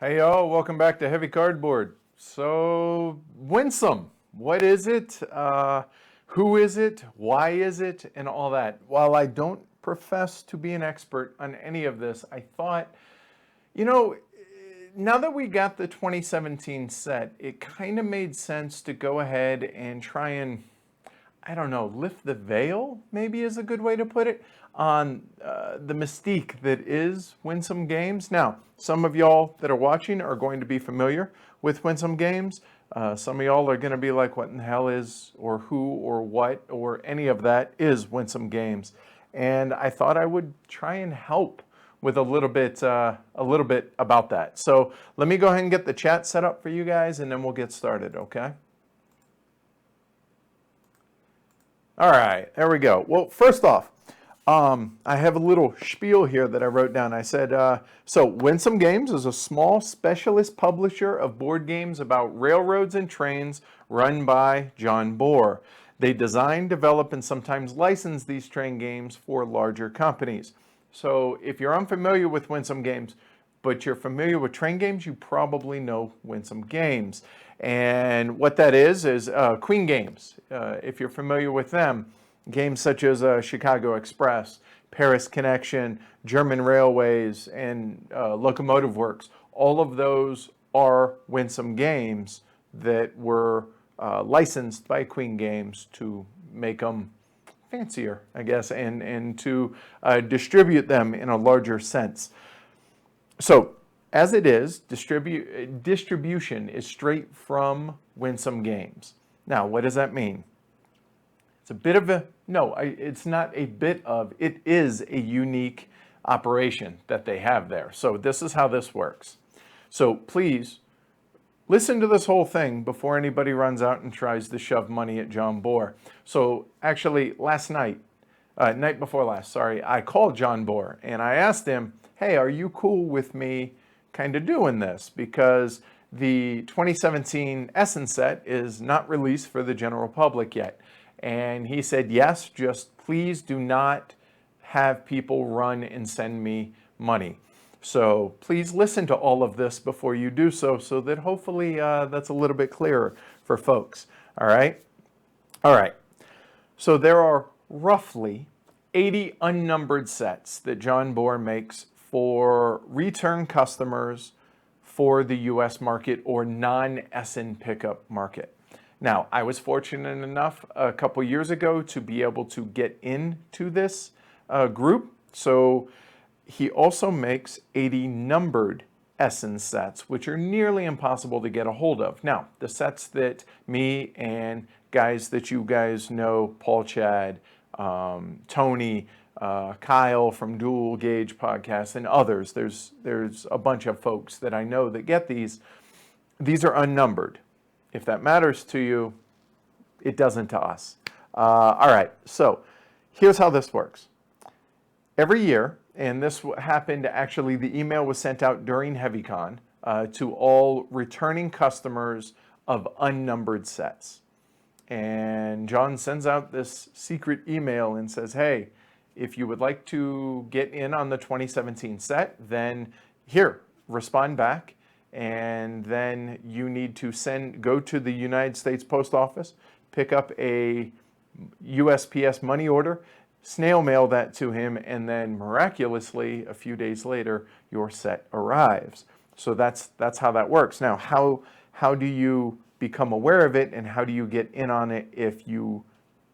Hey y'all, welcome back to Heavy Cardboard. So, Winsome, what is it? Who is it? Why is it? And all that. While I don't profess to be an expert on any of this, I thought, you know, now that we got the 2017 set, it kind of made sense to go ahead and try and, I don't know, lift the veil, maybe is a good way to put it, on the mystique that is Winsome Games. Now, some of y'all that are watching are going to be familiar with Winsome Games. Some of y'all are going to be like, what in the hell is, or who, or what, or any of that is Winsome Games. And I thought I would try and help with a little bit about that. So let me go ahead and get the chat set up for you guys, and then we'll get started, okay? All right, there we go. Well, first off, I have a little spiel here that I wrote down. I said, so Winsome Games is a small specialist publisher of board games about railroads and trains run by John Bohr. They design, develop, and sometimes license these train games for larger companies. So if you're unfamiliar with Winsome Games, but you're familiar with train games, you probably know Winsome Games. And what that is Queen Games. If you're familiar with them, games such as Chicago Express, Paris Connection, German Railways, and Locomotive Works, all of those are Winsome Games that were licensed by Queen Games to make them fancier, I guess, and to distribute them in a larger sense. So, as it is, distribution is straight from Winsome Games. Now, what does that mean? It's a bit of a, no, it's not a bit of, it is a unique operation that they have there. So this is how this works. So please, listen to this whole thing before anybody runs out and tries to shove money at John Bohr. So actually, night before last, I called John Bohr and I asked him, hey, are you cool with me kind of doing this? Because the 2017 Essence set is not released for the general public yet. And he said, yes, just please do not have people run and send me money. So please listen to all of this before you do so that hopefully that's a little bit clearer for folks. All right? All right. So there are roughly 80 unnumbered sets that John Bohr makes for return customers for the US market or non-Essen pickup market. Now, I was fortunate enough a couple years ago to be able to get into this group. So he also makes 80 numbered Essen sets, which are nearly impossible to get a hold of. Now, the sets that me and guys that you guys know, Paul Chad, Tony, Kyle from Dual Gauge Podcast, and others, there's a bunch of folks that I know that get these. These are unnumbered. If that matters to you, it doesn't to us. All right, so here's how this works. Every year, and this happened actually, the email was sent out during HeavyCon to all returning customers of unnumbered sets. And John sends out this secret email and says, hey, if you would like to get in on the 2017 set, then here, respond back. And then you need to go to the United States Post Office, pick up a USPS money order, snail mail that to him, and then miraculously, a few days later, your set arrives. So that's how that works. Now, how do you become aware of it, and how do you get in on it if you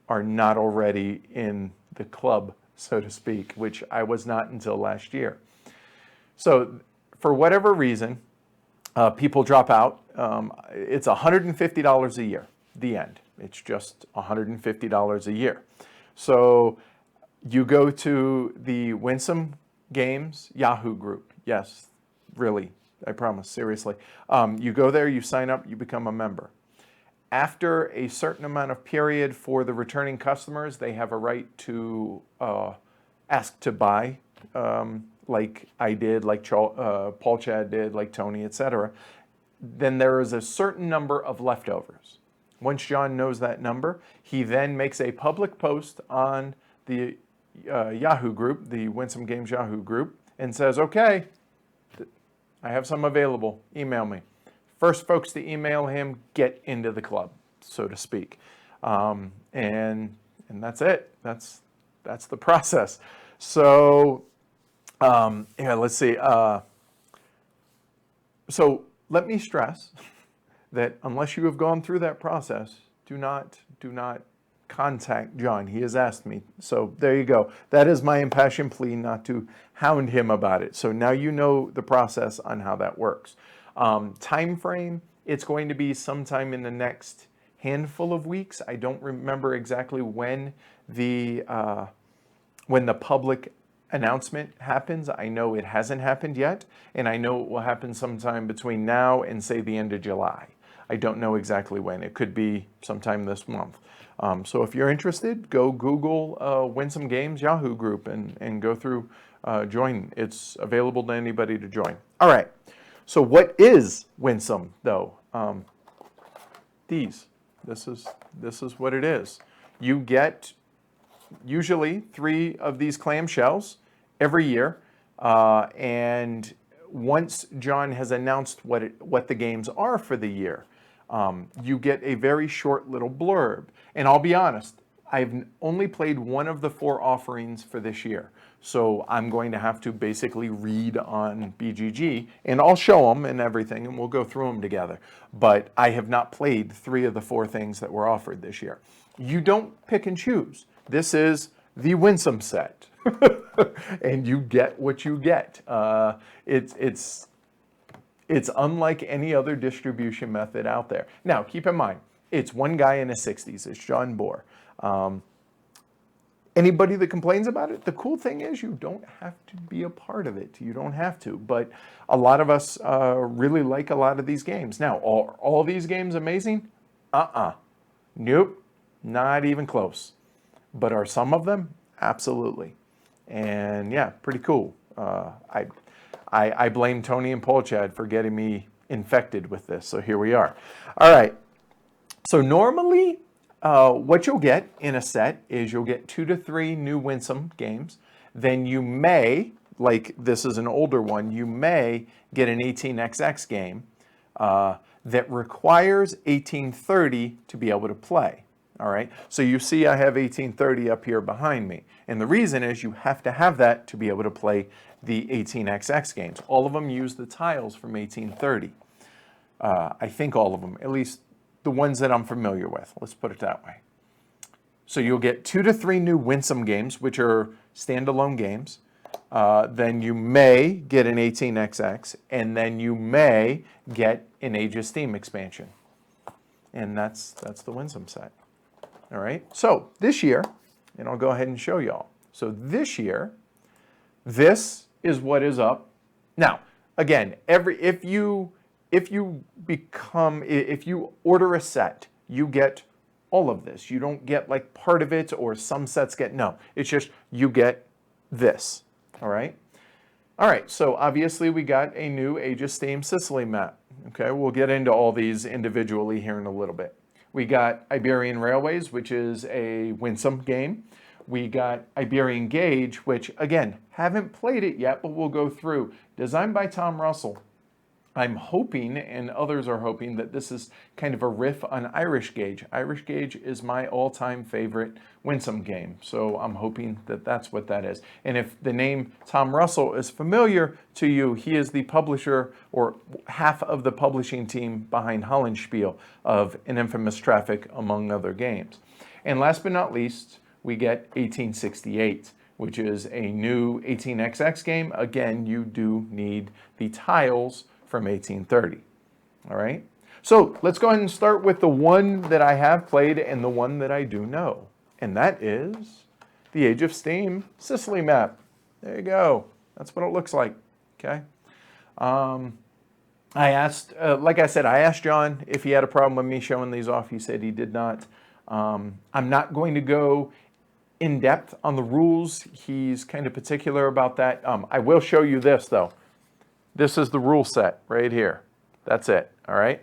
are not already in the club, so to speak, which I was not until last year. So for whatever reason, people drop out. It's $150 a year, the end. It's just $150 a year. So you go to the Winsome Games Yahoo group. Yes, really, I promise, seriously. You go there, you sign up, you become a member. After a certain amount of period for the returning customers, they have a right to ask to buy, like I did, like Paul Chad did, like Tony, etc. Then there is a certain number of leftovers. Once John knows that number, he then makes a public post on the Yahoo group, the Winsome Games Yahoo group, and says, okay, I have some available. Email me. First folks to email him get into the club, so to speak. And that's it. That's the process. So yeah, let's see. So let me stress that unless you have gone through that process, do not contact John. He has asked me. So there you go. That is my impassioned plea not to hound him about it. So now you know the process on how that works. Time frame, it's going to be sometime in the next handful of weeks. I don't remember exactly when the public announcement happens. I know it hasn't happened yet, and I know it will happen sometime between now and say the end of July. I don't know exactly when. It could be sometime this month. So if you're interested, go Google Winsome Games Yahoo group and go through, join. It's available to anybody to join. All right. So what is Winsome though? This is what it is. You get usually 3 of these clamshells every year, and once John has announced what the games are for the year, you get a very short little blurb. And I'll be honest, I've only played one of the 4 offerings for this year. So I'm going to have to basically read on BGG, and I'll show them and everything, and we'll go through them together. But I have not played 3 of the 4 things that were offered this year. You don't pick and choose. This is the Winsome set, and you get what you get. It's unlike any other distribution method out there. Now, keep in mind, it's one guy in his 60s. It's John Bohr. Anybody that complains about it, the cool thing is you don't have to be a part of it. You don't have to. But a lot of us really like a lot of these games. Now, are all these games amazing? Nope, not even close. But are some of them? Absolutely. And yeah, pretty cool. I blame Tony and Paul Chad for getting me infected with this. So here we are. All right. So normally, what you'll get in a set is you'll get 2 to 3 new Winsome games. Then you may, like this is an older one, you may get an 18XX game that requires 1830 to be able to play. All right, so you see I have 1830 up here behind me. And the reason is you have to have that to be able to play the 18XX games. All of them use the tiles from 1830. I think all of them, at least the ones that I'm familiar with. Let's put it that way. So you'll get 2 to 3 new Winsome games, which are standalone games. Then you may get an 18XX, and then you may get an Age of Steam expansion. And that's the Winsome set. All right, so this year, and I'll go ahead and show y'all. So this year, this is what is up. Now, again, if you order a set, you get all of this. You don't get like part of it or some sets get, no, it's just you get this, all right? All right, so obviously we got a new Age of Steam Sicily Map. Okay, we'll get into all these individually here in a little bit. We got Iberian Railways, which is a Winsome game. We got Iberian Gauge, which again, haven't played it yet, but we'll go through. Designed by Tom Russell. I'm hoping, and others are hoping, that this is kind of a riff on Irish Gauge. Irish Gauge is my all-time favorite Winsome game, so I'm hoping that that's what that is. And if the name Tom Russell is familiar to you, he is the publisher, or half of the publishing team behind Hollandspiel of An Infamous Traffic, among other games. And last but not least, we get 1868, which is a new 18XX game. Again, you do need the tiles from 1830, all right? So let's go ahead and start with the one that I have played and the one that I do know, and that is the Age of Steam Sicily Map. There you go. That's what it looks like, okay? I asked, like I said, I asked John if he had a problem with me showing these off. He said he did not. I'm not going to go in depth on the rules. He's kind of particular about that. I will show you this though. This is the rule set right here. That's it, all right?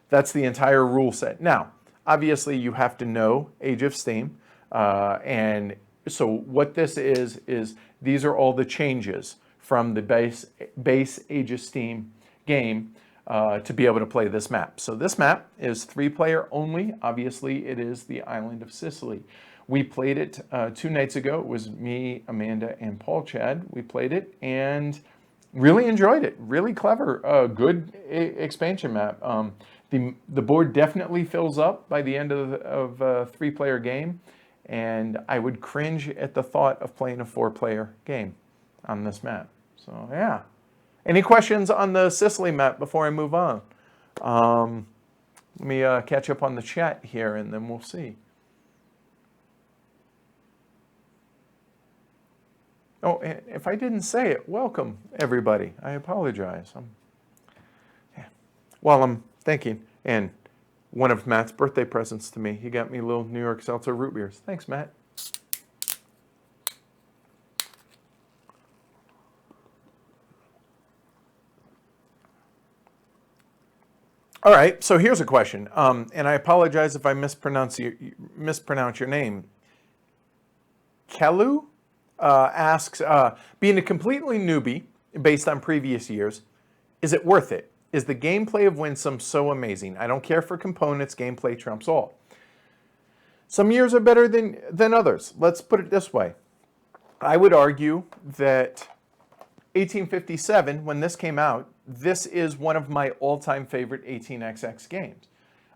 That's the entire rule set. Now, obviously you have to know Age of Steam. And so what this is these are all the changes from the base Age of Steam game to be able to play this map. So this map is 3-player only. Obviously, it is the island of Sicily. We played it 2 nights ago. It was me, Amanda, and Paul Chad. We played it and really enjoyed it. Really clever, good expansion map. The board definitely fills up by the end of a 3-player game, and I would cringe at the thought of playing a 4-player game on this map. So yeah. Any questions on the Sicily map before I move on? Let me catch up on the chat here, and then we'll see. Oh, if I didn't say it, welcome, everybody. I apologize. While I'm thinking, and one of Matt's birthday presents to me, he got me little New York Seltzer root beers. Thanks, Matt. All right, so here's a question, and I apologize if I mispronounce your name. Kelu asks, being a completely newbie based on previous years, is it worth it? Is the gameplay of Winsome so amazing? I don't care for components, gameplay trumps all. Some years are better than others. Let's put it this way. I would argue that 1857, when this came out, this is one of my all-time favorite 18XX games.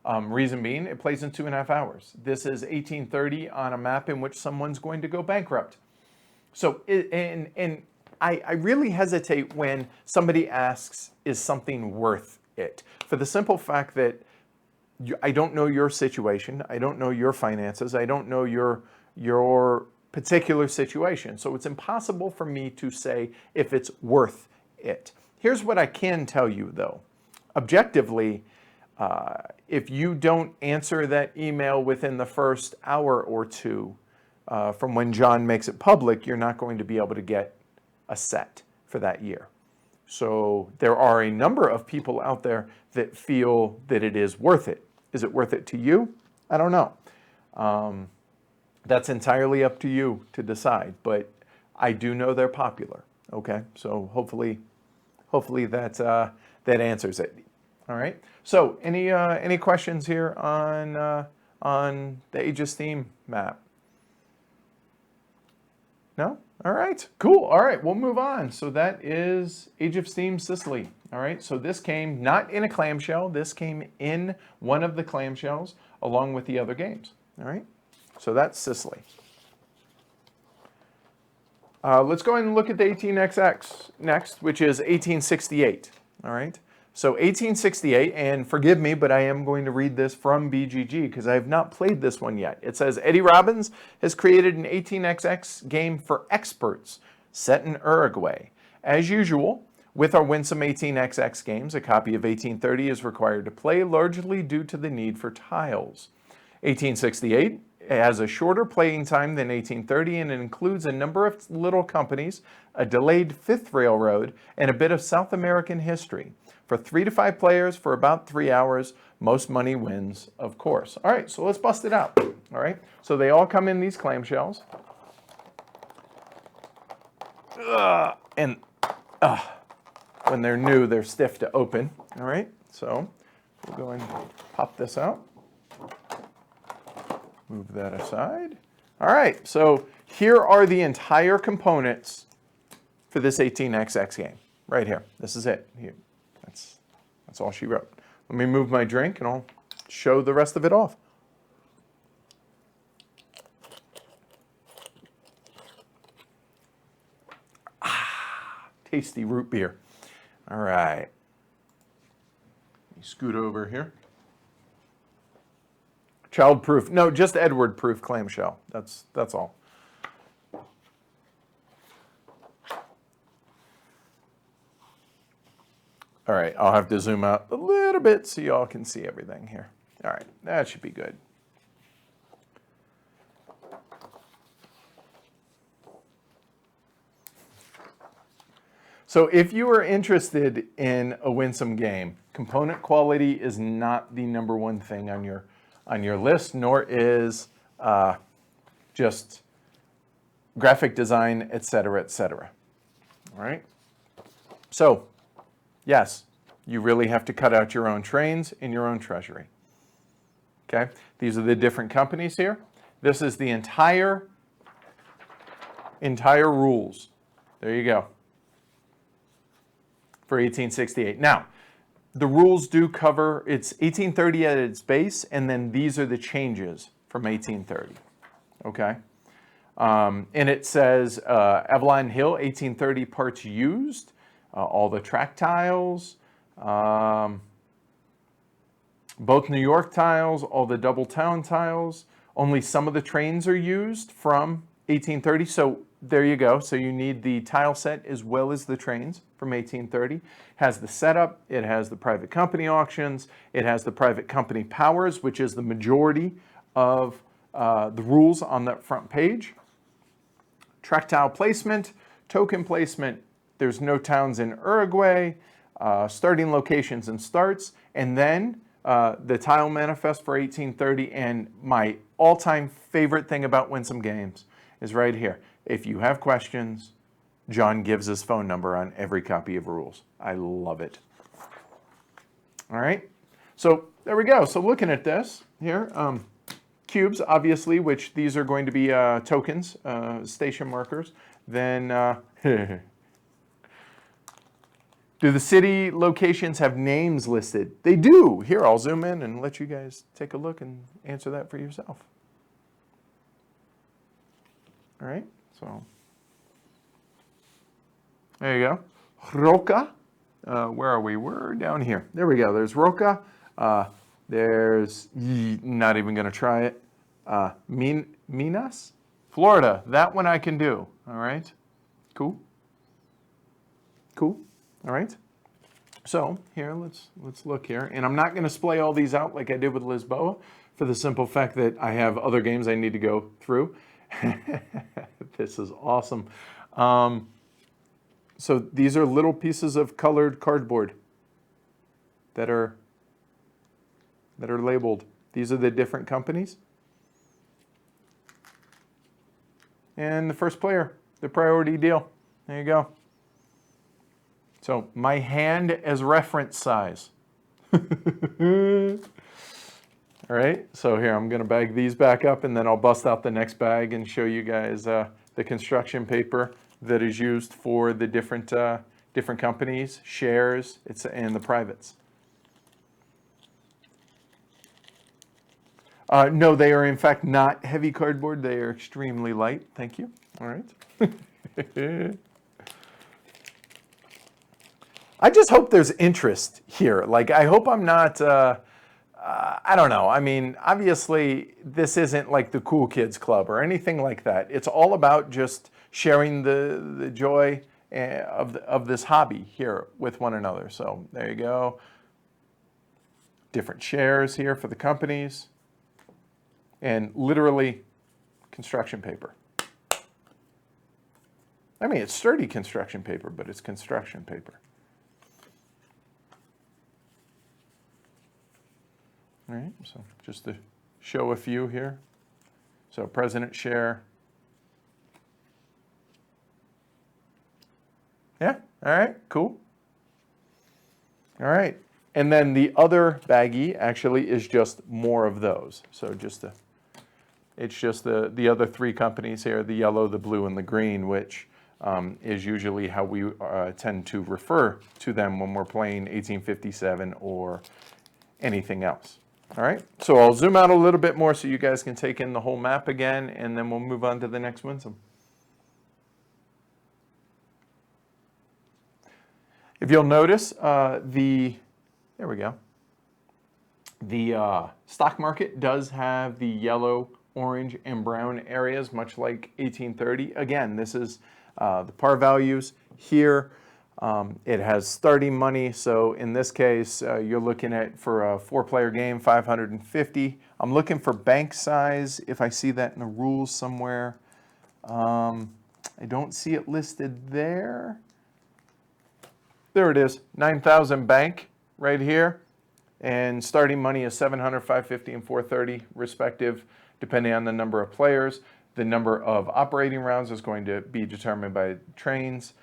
Reason being, it plays in 2.5 hours. This is 1830 on a map in which someone's going to go bankrupt. So, I really hesitate when somebody asks, is something worth it? For the simple fact that I don't know your situation, I don't know your finances, I don't know your particular situation. So it's impossible for me to say if it's worth it. Here's what I can tell you, though. Objectively, if you don't answer that email within the first hour or two from when John makes it public, you're not going to be able to get a set for that year. So there are a number of people out there that feel that it is worth it. Is it worth it to you? I don't know. That's entirely up to you to decide, but I do know they're popular. Okay, so hopefully that answers it. All right. So any questions here on the Age of Steam map? No? All right. Cool. All right. We'll move on. So that is Age of Steam Sicily. All right. So this came not in a clamshell. This came in one of the clamshells along with the other games. All right. So that's Sicily. Let's go ahead and look at the 18XX next, which is 1868. All right. So 1868, and forgive me, but I am going to read this from BGG because I have not played this one yet. It says, Eddie Robbins has created an 18XX game for experts set in Uruguay. As usual, with our Winsome 18XX games, a copy of 1830 is required to play, largely due to the need for tiles. 1868 has a shorter playing time than 1830, and it includes a number of little companies, a delayed fifth railroad, and a bit of South American history. For 3 to 5 players for about 3 hours, most money wins, of course. All right, so let's bust it out. All right, so they all come in these clamshells. And when they're new, they're stiff to open. All right, so we'll go and pop this out. Move that aside. All right, so here are the entire components for this 18XX game. Right here. This is it. Here. That's all she wrote. Let me move my drink and I'll show the rest of it off. Tasty root beer. All right. Let me scoot over here. Child-proof. No, just Edward-proof clamshell. That's all. All right, I'll have to zoom out a little bit so y'all can see everything here. All right, that should be good. So if you are interested in a Winsome game, component quality is not the #1 thing on your list, nor is just graphic design, etc., etc. All right. So, yes, You really have to cut out your own trains in your own treasury. Okay, these are the different companies here. This is the entire rules. There you go. For 1868. Now, the rules do cover, it's 1830 at its base, and then these are the changes from 1830. Okay? And it says Avalon Hill, 1830 parts used, all the track tiles, both New York tiles, all the double town tiles. Only some of the trains are used from 1830. So there you go. So you need the tile set as well as the trains from 1830. Has the setup. It has the private company auctions. It has the private company powers, which is the majority of the rules on that front page. Track tile placement, token placement. There's no towns in Uruguay. Starting locations and starts. And then the tile manifest for 1830, and my all-time favorite thing about Winsome Games is right here. If you have questions, John gives his phone number on every copy of rules. I love it. All right, so there we go. So looking at this here, cubes, obviously, which these are going to be tokens, station markers. Then do the city locations have names listed? They do. Here, I'll zoom in and let you guys take a look and answer that for yourself. All right, so there you go. Roca, where are we? We're down here. There we go. There's Roca. There's, not even going to try it. Minas, Florida. That one I can do. All right, cool. Cool. All right, so here, let's look here. And I'm not going to splay all these out like I did with Lisboa for the simple fact that I have other games I need to go through. This is awesome. So these are little pieces of colored cardboard that are labeled. These are the different companies. And the first player, the priority deal. There you go. So my hand as reference size. All right, so here I'm gonna bag these back up and then I'll bust out the next bag and show you guys the construction paper that is used for the different companies, shares, and the privates. No, they are in fact not heavy cardboard. They are extremely light. Thank you. All right. I just hope there's interest here. Like, I hope I'm not, I don't know. I mean, obviously, this isn't like the Cool Kids Club or anything like that. It's all about just sharing the joy of this hobby here with one another. So there you go. Different shares here for the companies. And literally construction paper. I mean, it's sturdy construction paper, but it's construction paper. All right, so just to show a few here. So President share. Yeah, all right, cool. All right, and then the other baggie actually is just more of those. So it's just the other three companies here, the yellow, the blue, and the green, which is usually how we tend to refer to them when we're playing 1857 or anything else. All right, so I'll zoom out a little bit more so you guys can take in the whole map again, and then we'll move on to the next Winsome. If you'll notice, there we go. The stock market does have the yellow, orange, and brown areas, much like 1830. Again, this is the par values here. It has starting money, so in this case, you're looking at, for a 4-player game, 550. I'm looking for bank size, if I see that in the rules somewhere. I don't see it listed there. There it is, 9,000 bank right here. And starting money is 700, 550, and 430 respective, depending on the number of players. The number of operating rounds is going to be determined by trains.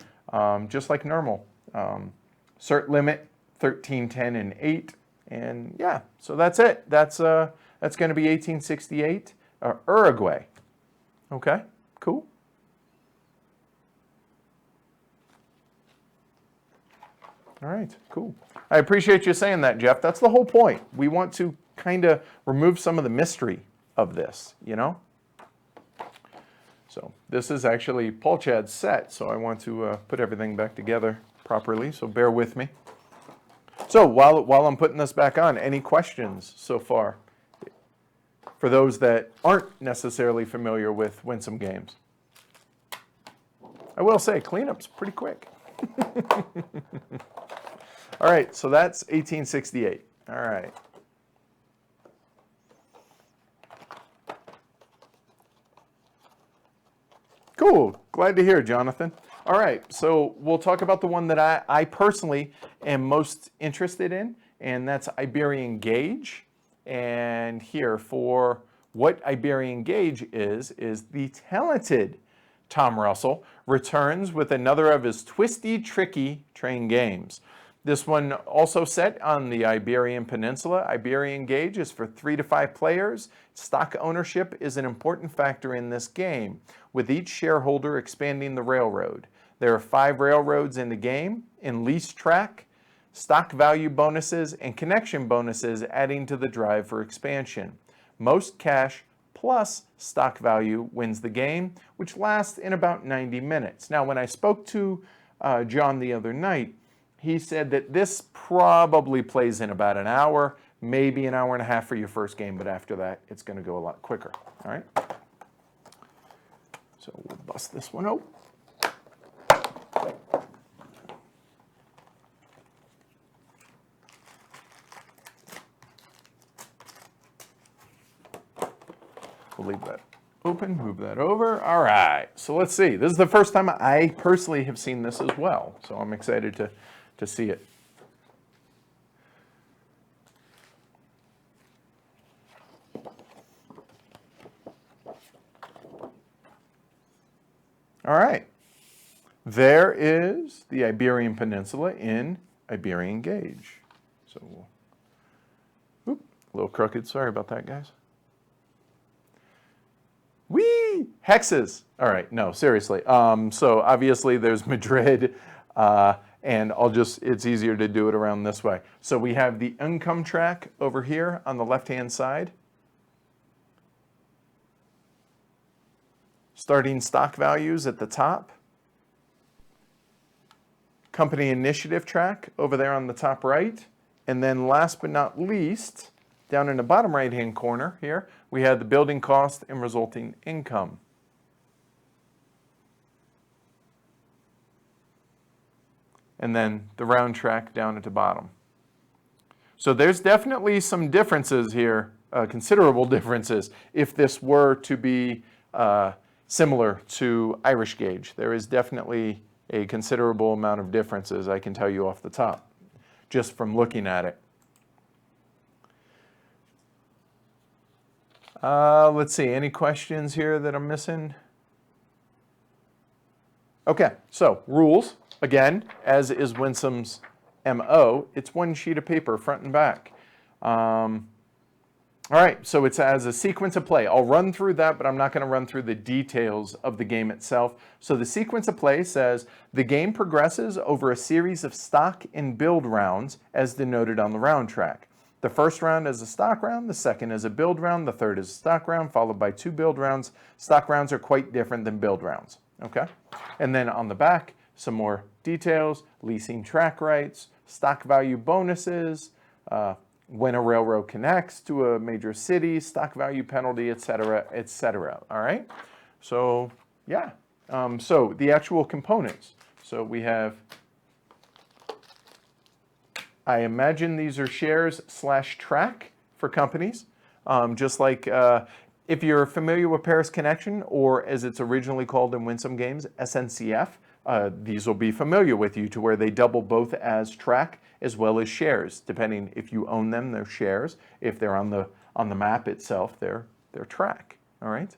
Just like normal. Cert limit, 13, 10, and 8. And yeah, so that's it. That's going to be 1868, Uruguay. Okay, cool. All right, cool. I appreciate you saying that, Jeff. That's the whole point. We want to kind of remove some of the mystery of this, you know? So this is actually Paul Chad's set, so I want to put everything back together properly, so bear with me. So while I'm putting this back on, any questions so far for those that aren't necessarily familiar with Winsome games? I will say, cleanup's pretty quick. All right, so that's 1868. All right. Cool. Glad to hear, Jonathan. All right, so we'll talk about the one that I personally am most interested in, and that's Iberian Gauge. And here, for what Iberian Gauge is the talented Tom Russell returns with another of his twisty, tricky train games. This one also set on the Iberian Peninsula. Iberian Gauge is for 3 to 5 players. Stock ownership is an important factor in this game, with each shareholder expanding the railroad. There are 5 railroads in the game, in lease track, stock value bonuses, and connection bonuses adding to the drive for expansion. Most cash plus stock value wins the game, which lasts in about 90 minutes. Now, when I spoke to John the other night, he said that this probably plays in about an hour, maybe an hour and a half for your first game, but after that, it's going to go a lot quicker. All right? So we'll bust this one out. We'll leave that open, move that over. All right, so let's see. This is the first time I personally have seen this as well, so I'm excited to see it. All right, there is the Iberian Peninsula in Iberian Gauge. So, a little crooked, sorry about that, guys. Whee! Hexes. All right, no, seriously. So obviously there's Madrid, and it's easier to do it around this way. So we have the income track over here on the left-hand side. Starting stock values at the top. Company initiative track over there on the top right. And then last but not least, down in the bottom right-hand corner here, we have the building cost and resulting income. And then the round track down at the bottom. So there's definitely some differences here, considerable differences, if this were to be similar to Irish Gauge. There is definitely a considerable amount of differences, I can tell you off the top, just from looking at it. Let's see, any questions here that I'm missing? Okay, so rules, again, as is Winsome's MO, it's one sheet of paper, front and back. All right, so it's as a sequence of play. I'll run through that, but I'm not going to run through the details of the game itself. So the sequence of play says, the game progresses over a series of stock and build rounds as denoted on the round track. The first round is a stock round, the second is a build round, the third is a stock round, followed by 2 build rounds. Stock rounds are quite different than build rounds, okay? And then on the back, some more details, leasing track rights, stock value bonuses, when a railroad connects to a major city, stock value penalty, etc., etc. All right? So, yeah. So the actual components. So we have, I imagine these are shares / track for companies. Just like if you're familiar with Paris Connection, or as it's originally called in Winsome Games, SNCF, these will be familiar with you, to where they double both as track as well as shares. Depending if you own them, they're shares. If they're on the map itself, they're track. All right.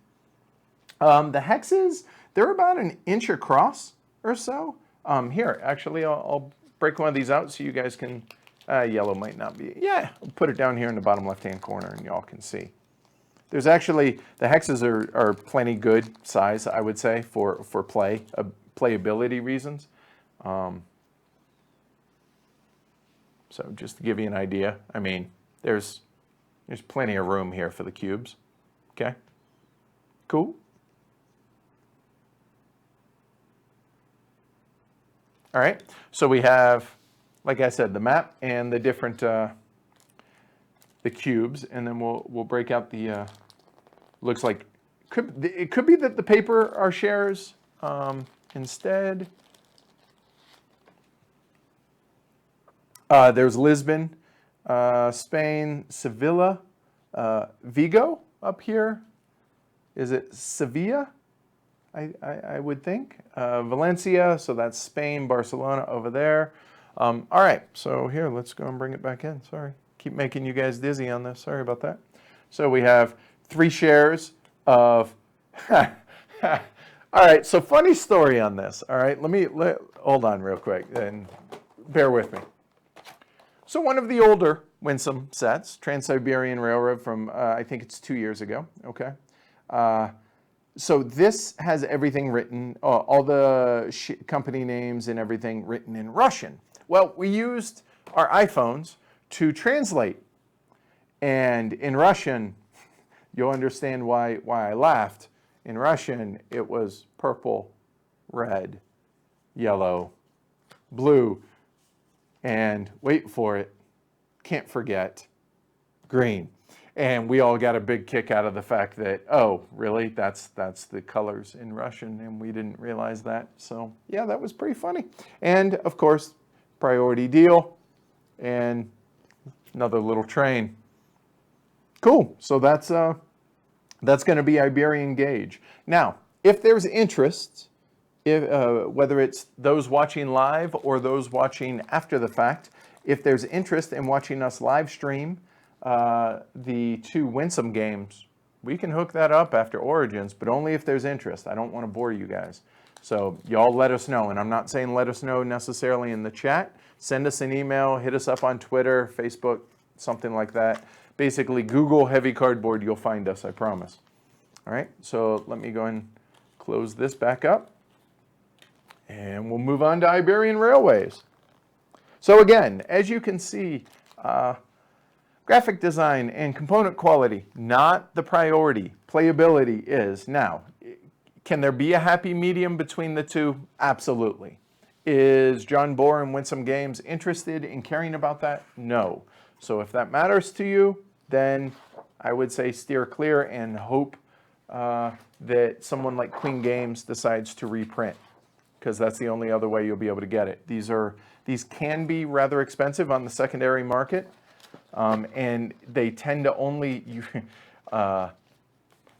The hexes, they're about an inch across or so. Here, actually, I'll break one of these out so you guys can Yellow might not be. Yeah, I'll put it down here in the bottom left-hand corner and y'all can see. There's actually, the hexes are plenty good size, I would say, for playability reasons. So just to give you an idea, I mean, there's plenty of room here for the cubes. Okay, cool. All right, so we have, like I said, the map and the different the cubes, and then we'll break out the. Looks like it could be that the paper are shares instead. There's Lisbon, Spain, Sevilla, Vigo up here. Is it Sevilla? I would think. Valencia, so that's Spain, Barcelona over there. All right, so here, let's go and bring it back in. Sorry, keep making you guys dizzy on this. Sorry about that. So we have 3 shares of, all right, so funny story on this. All right, hold on real quick and bear with me. So one of the older Winsome sets, Trans-Siberian Railroad from, I think it's 2 years ago, okay? So this has everything written, all the company names and everything written in Russian. Well, we used our iPhones to translate. And in Russian, you'll understand why I laughed. In Russian, it was purple, red, yellow, blue, and wait for it, can't forget, green. And we all got a big kick out of the fact that, oh, really? That's the colors in Russian, and we didn't realize that. So yeah, that was pretty funny. And of course, priority deal, and another little train. Cool. So that's going to be Iberian Gauge. Now, if there's interest, whether it's those watching live or those watching after the fact, if there's interest in watching us live stream the 2 Winsome games, we can hook that up after Origins, but only if there's interest. I don't want to bore you guys. So y'all let us know, and I'm not saying let us know necessarily in the chat. Send us an email, hit us up on Twitter, Facebook, something like that. Basically, Google Heavy Cardboard, you'll find us, I promise. All right, so let me go and close this back up, and we'll move on to Iberian Railways. So again, as you can see, graphic design and component quality, not the priority. Playability is. Now, can there be a happy medium between the two? Absolutely. Is John Bohr and Winsome Games interested in caring about that? No. So if that matters to you, then I would say steer clear and hope that someone like Queen Games decides to reprint, because that's the only other way you'll be able to get it. These can be rather expensive on the secondary market. And they tend to only,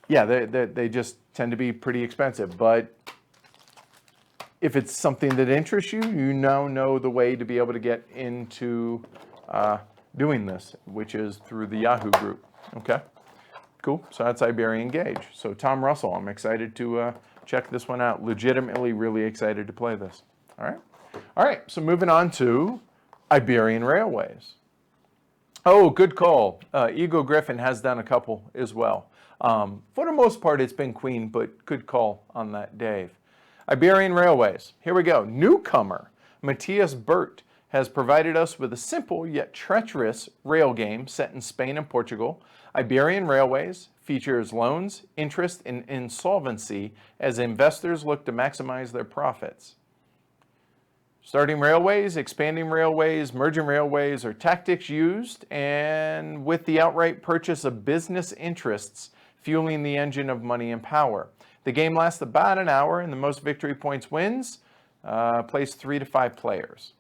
they just tend to be pretty expensive. But if it's something that interests you, you now know the way to be able to get into doing this, which is through the Yahoo group. Okay, cool. So that's Iberian Gauge. So Tom Russell, I'm excited to check this one out. Legitimately really excited to play this. All right, so moving on to Iberian Railways. Oh, good call. Ego Griffin has done a couple as well. For the most part, it's been Queen, but good call on that, Dave. Iberian Railways. Here we go. Newcomer Matthias Burt has provided us with a simple yet treacherous rail game set in Spain and Portugal. Iberian Railways features loans, interest, and insolvency as investors look to maximize their profits. Starting railways, expanding railways, merging railways are tactics used, and with the outright purchase of business interests fueling the engine of money and power. The game lasts about an hour, and the most victory points wins. Plays 3 to 5 players.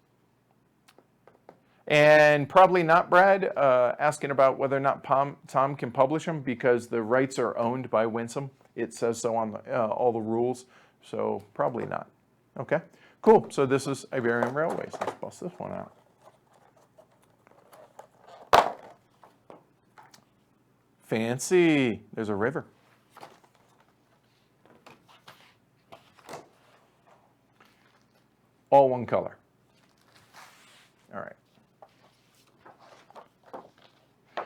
And probably not Brad asking about whether or not Tom can publish them, because the rights are owned by Winsome. It says so on all the rules, so probably not. Okay. Cool, so this is Iberian Railways. Let's bust this one out. Fancy, there's a river. All one color. All right.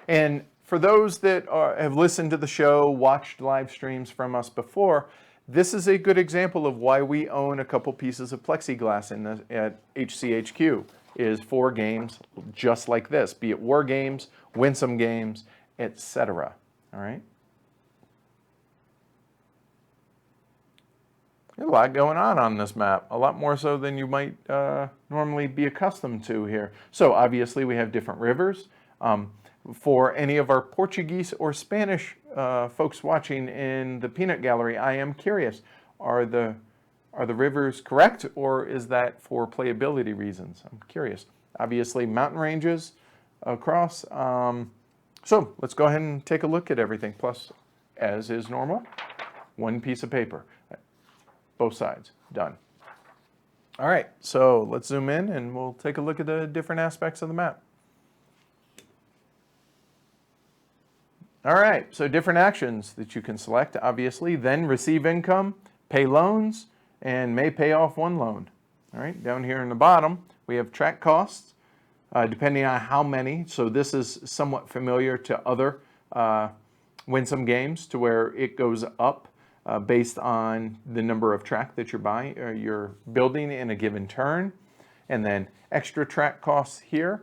And for those that have listened to the show, watched live streams from us before, this is a good example of why we own a couple pieces of plexiglass at HCHQ, is for games just like this, be it war games, winsome games, etc. All right? There's a lot going on this map, a lot more so than you might normally be accustomed to here. So obviously we have different rivers. For any of our Portuguese or Spanish folks watching in the peanut gallery, I am curious, are the rivers correct, or is that for playability reasons? I'm curious. Obviously mountain ranges across. So let's go ahead and take a look at everything. Plus, as is normal, one piece of paper. Both sides, done. All right, so let's zoom in and we'll take a look at the different aspects of the map. All right, so different actions that you can select, obviously. Then receive income, pay loans, and may pay off one loan. All right, down here in the bottom, we have track costs, depending on how many. So this is somewhat familiar to other winsome games, to where it goes up based on the number of track that you're building in a given turn. And then extra track costs here,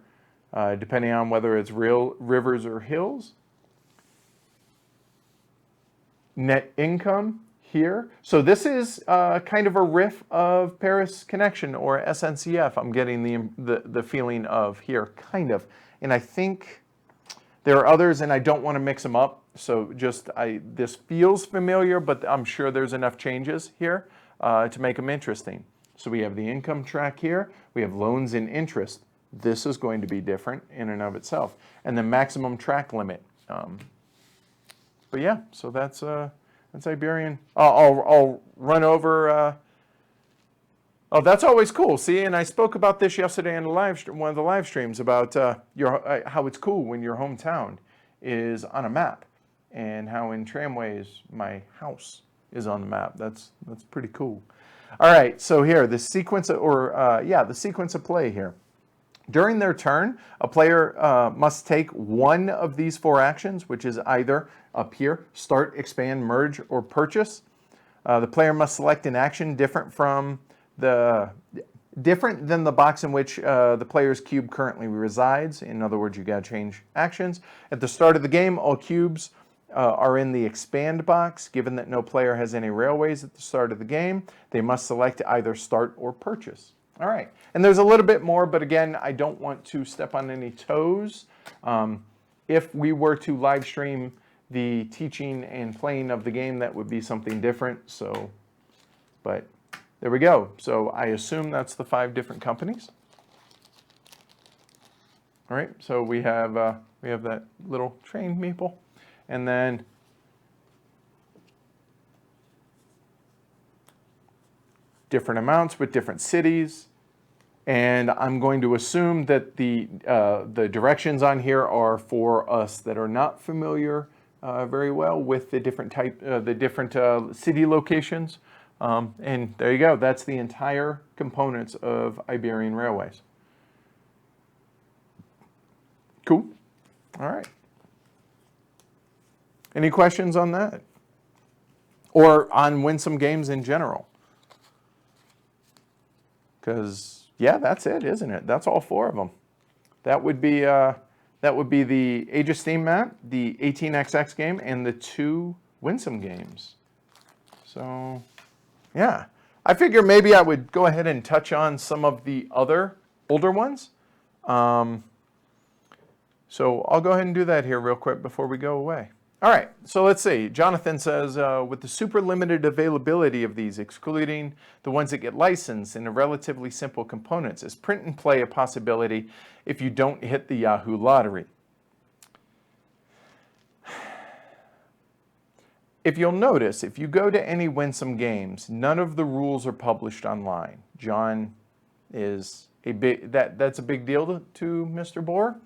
depending on whether it's real rivers or hills. Net income here. So this is kind of a riff of Paris Connection or SNCF. I'm getting the feeling of here, kind of. And I think there are others, and I don't want to mix them up. So this feels familiar, but I'm sure there's enough changes here to make them interesting. So we have the income track here. We have loans and interest. This is going to be different in and of itself. And the maximum track limit. But yeah, so that's Iberian. I'll run over. Oh, that's always cool. See, and I spoke about this yesterday in one of the live streams about how it's cool when your hometown is on a map, and how in tramways my house is on the map. That's pretty cool. All right, so here the sequence the sequence of play here. During their turn, a player must take one of these four actions, which is either up here, start, expand, merge, or purchase. The player must select an action different than the box in which the player's cube currently resides. In other words, you got to change actions. At the start of the game, all cubes are in the expand box. Given that no player has any railways at the start of the game, they must select either start or purchase. All right, and there's a little bit more, but again, I don't want to step on any toes. If we were to live stream the teaching and playing of the game, that would be something different. So, but there we go. So I assume that's the 5 different companies. All right, so we have that little train meeple, and then different amounts with different cities. And I'm going to assume that the directions on here are for us that are not familiar very well with the different city locations. And there you go. That's the entire components of Iberian Railways. Cool. All right. Any questions on that? Or on Winsome games in general? Because, yeah, that's it, isn't it? That's all 4 of them. That would be the Age of Steam map, the 18XX game, and the 2 Winsome games. So, yeah. I figure maybe I would go ahead and touch on some of the other older ones. So I'll go ahead and do that here real quick before we go away. All right, so let's see. Jonathan says, with the super limited availability of these, excluding the ones that get licensed in a relatively simple components, is print and play a possibility if you don't hit the Yahoo lottery? If you'll notice, if you go to any Winsome games, none of the rules are published online. John is that's a big deal to Mr. Bohr.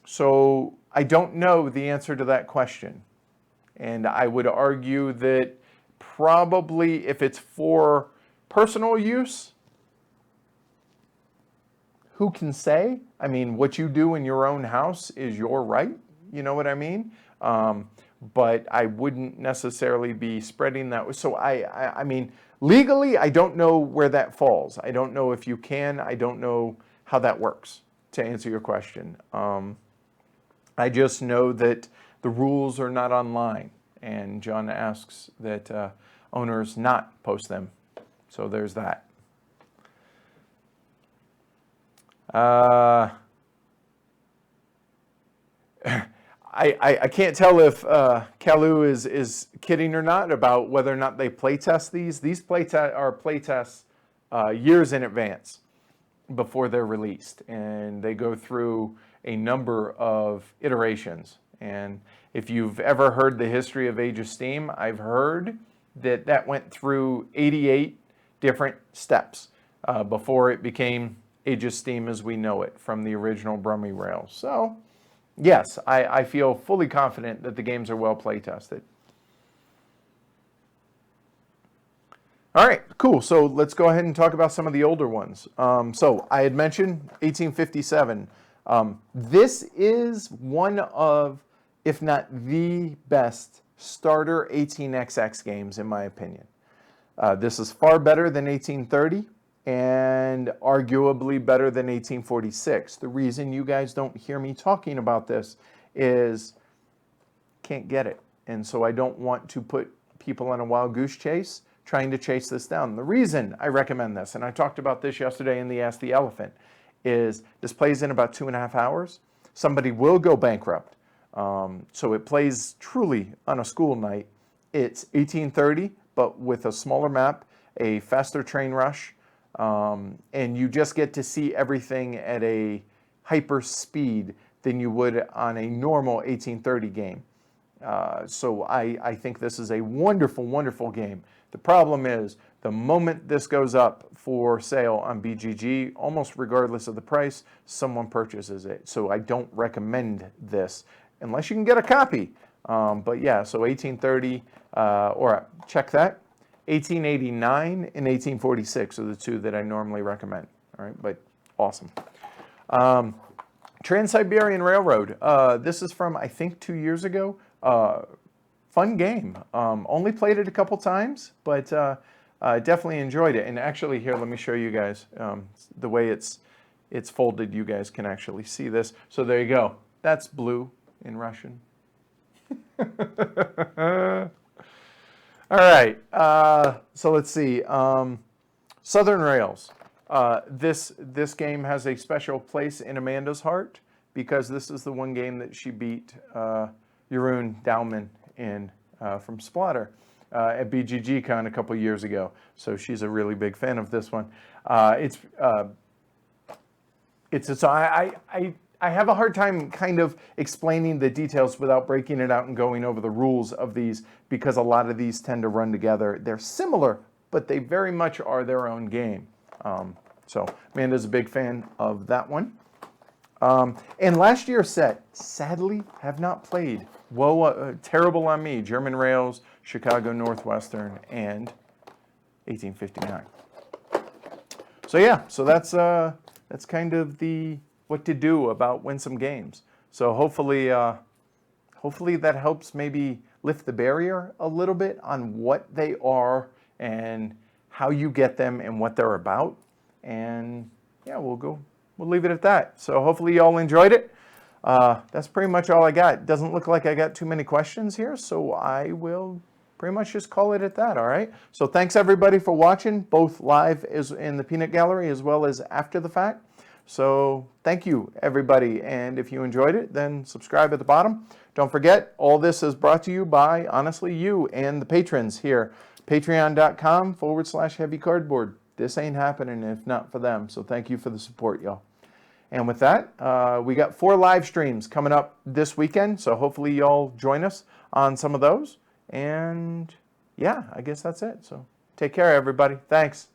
So I don't know the answer to that question. And I would argue that probably if it's for personal use, who can say? I mean, what you do in your own house is your right. You know what I mean? But I wouldn't necessarily be spreading that. So I mean, legally, I don't know where that falls. I don't know if you can. I don't know how that works, to answer your question. I just know that the rules are not online, and John asks that owners not post them. So there's that. I can't tell if Kalu is kidding or not about whether or not they playtest these. These playtests years in advance before they're released, and they go through a number of iterations. And if you've ever heard the history of Age of Steam, I've heard that went through 88 different steps before it became Age of Steam as we know it from the original Brummy Rails. So yes, I feel fully confident that the games are well play tested. All right, cool. So let's go ahead and talk about some of the older ones. So I had mentioned 1857. This is one of, if not the best, starter 18XX games, in my opinion. This is far better than 1830 and arguably better than 1846. The reason you guys don't hear me talking about this is can't get it. And so I don't want to put people on a wild goose chase trying to chase this down. The reason I recommend this, and I talked about this yesterday in the Ask the Elephant, is this plays in about 2.5 hours. Somebody will go bankrupt. So it plays truly on a school night. It's 1830, but with a smaller map, a faster train rush, and you just get to see everything at a hyper speed than you would on a normal 1830 game. So I think this is a wonderful, wonderful game. The problem is the moment this goes up for sale on BGG, almost regardless of the price, someone purchases it. So I don't recommend this unless you can get a copy. But yeah, so 1830, or check that, 1889 and 1846 are the two that I normally recommend. All right, but awesome. Trans-Siberian Railroad. This is from, I think, 2 years ago. Fun game. Only played it a couple times, but definitely enjoyed it. And actually, here, let me show you guys the way it's folded. You guys can actually see this. So there you go. That's blue in Russian. All right. So let's see. Southern Rails. This game has a special place in Amanda's heart because this is the one game that she beat Jeroen Douwman in from Splatter at BGG-Con a couple years ago. So she's a really big fan of this one. I have a hard time kind of explaining the details without breaking it out and going over the rules of these because a lot of these tend to run together. They're similar, but they very much are their own game. So Amanda's a big fan of that one. And last year's set, sadly, have not played. Whoa, terrible on me. German Rails, Chicago Northwestern, and 1859. So yeah, so that's kind of the what to do about Winsome games. So hopefully that helps maybe lift the barrier a little bit on what they are and how you get them and what they're about. And yeah, we'll leave it at that. So hopefully you all enjoyed it. That's pretty much all I got. Doesn't look like I got too many questions here, so I will pretty much just call it at that, all right? So thanks everybody for watching, both live as in the Peanut Gallery as well as after the fact. So thank you, everybody. And if you enjoyed it, then subscribe at the bottom. Don't forget, all this is brought to you by, honestly, you and the patrons here. Patreon.com/Heavy Cardboard. This ain't happening if not for them. So thank you for the support, y'all. And with that, we got 4 live streams coming up this weekend. So hopefully y'all join us on some of those. And yeah, I guess that's it. So take care, everybody. Thanks.